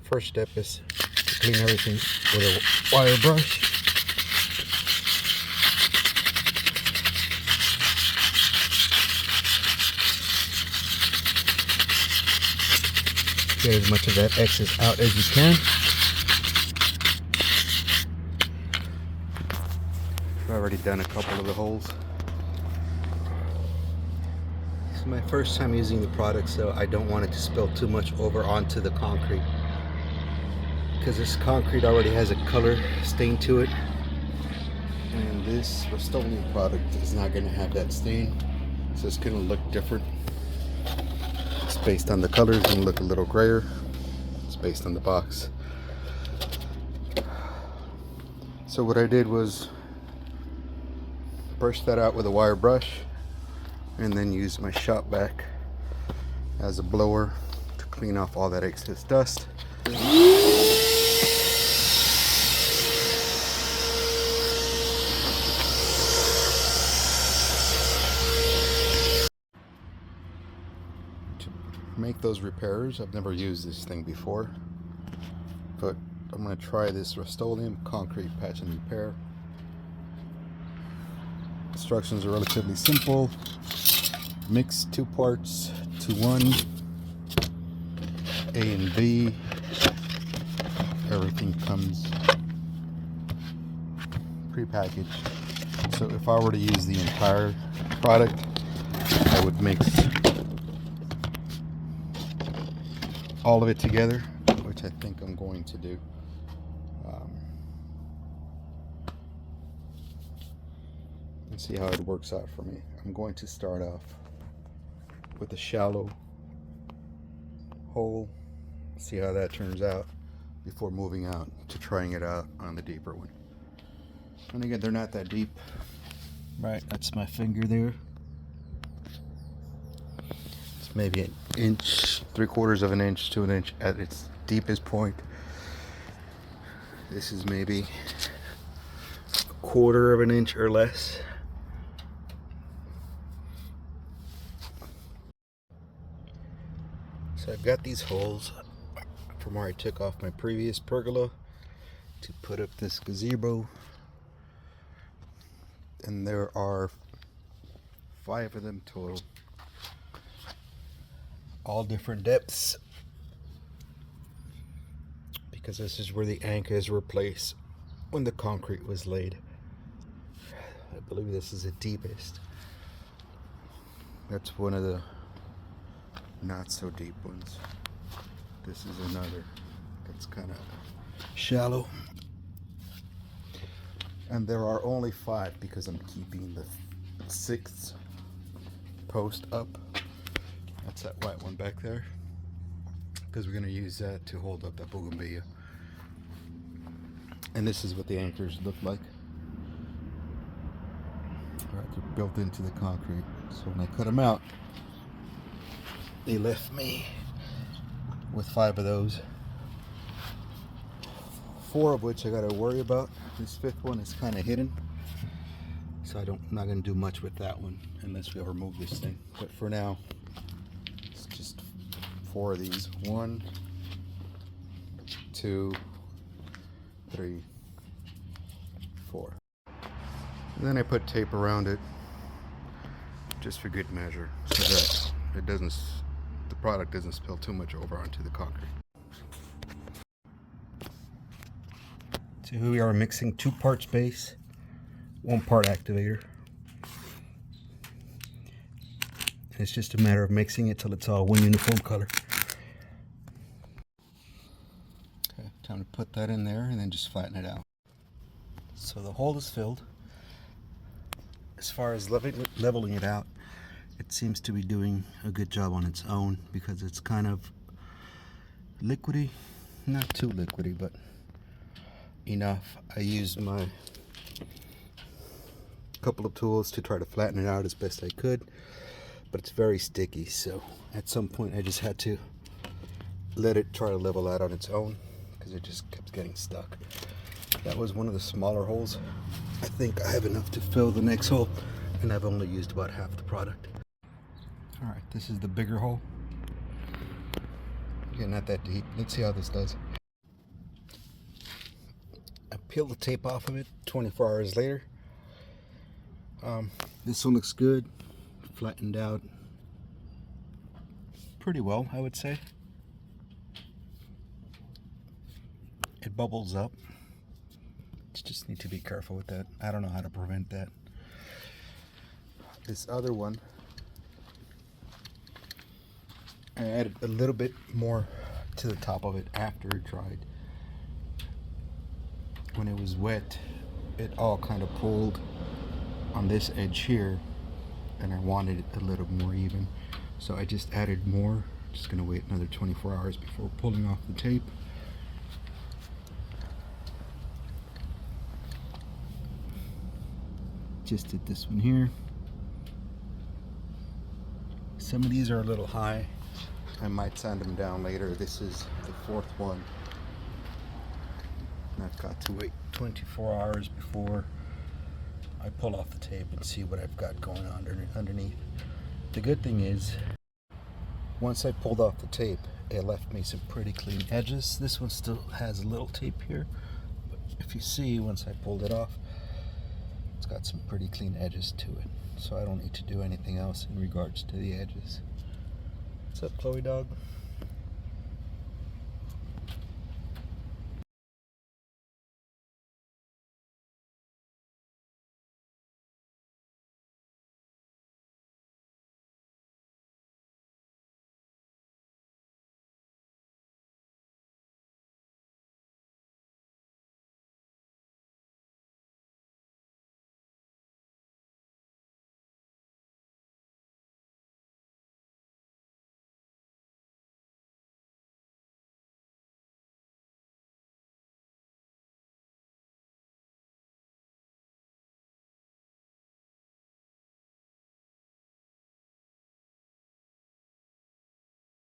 First step is to clean everything with a wire brush. Get as much of that excess out as you can. I've already done a couple of the holes. This is my first time using the product, so I don't want it to spill too much over onto the concrete, because this concrete already has a color stain to it, and this Rust-Oleum product is not going to have that stain, so it's going to look different. It's based on the colors, it's going to look a little grayer. It's based on the box. So what I did was brush that out with a wire brush, and then use my shop vac as a blower to clean off all that excess dust. To make those repairs, I've never used this thing before, but I'm going to try this Rust-Oleum concrete patch and repair. Instructions are relatively simple. Mix 2 parts to 1, A and B. Everything comes pre-packaged. So if I were to use the entire product, I would mix all of it together, which I think I'm going to do. And see how it works out for me. I'm going to start off with a shallow hole, see how that turns out before moving out to trying it out on the deeper one. And again, they're not that deep. Right, that's my finger there. It's maybe an inch, 3/4 of an inch to an inch at its deepest point. This is maybe 1/4 of an inch or less. So I've got these holes from where I took off my previous pergola to put up this gazebo, and there are 5 of them total, all different depths, because this is where the anchors were placed when the concrete was laid. I believe this is the deepest. That's one of the not so deep ones. This is another that's kind of shallow, and there are only 5 because I'm keeping the 6th post up. That's that white one back there, because we're going to use that to hold up that bougainvillea. And this is what the anchors look like. Alright, they're built into the concrete, so when I cut them out, they left me with 5 of those, 4 of which I got to worry about. This 5th one is kind of hidden, so I'm not going to do much with that one unless we ever move this thing. But for now, it's just 4 of these. 1, 2, 3, 4. And then I put tape around it just for good measure, so that it doesn't, the product doesn't spill too much over onto the concrete. So here we are mixing 2 parts base, 1 part activator. And it's just a matter of mixing it till it's all one uniform color. Okay, time to put that in there and then just flatten it out. So the hole is filled. As far as leveling it out, it seems to be doing a good job on its own, because it's kind of liquidy, not too liquidy, but enough. I used my couple of tools to try to flatten it out as best I could, but it's very sticky, so at some point I just had to let it try to level out on its own, because it just kept getting stuck. That was one of the smaller holes. I think I have enough to fill the next hole, and I've only used about half the product. Alright, this is the bigger hole. Again, not that deep. Let's see how this does. I peeled the tape off of it 24 hours later. This one looks good, flattened out pretty well, I would say. It bubbles up. You just need to be careful with that. I don't know how to prevent that. This other one, I added a little bit more to the top of it after it dried. When it was wet, it all kind of pulled on this edge here, and I wanted it a little more even. So I just added more. Just gonna wait another 24 hours before pulling off the tape. Just did this one here. Some of these are a little high. I might sand them down later. This is the fourth one. And I've got to wait 24 hours before I pull off the tape and see what I've got going on underneath. The good thing is, once I pulled off the tape, it left me some pretty clean edges. This one still has a little tape here, but if you see, once I pulled it off, it's got some pretty clean edges to it. So I don't need to do anything else in regards to the edges. What's up, Chloe dog?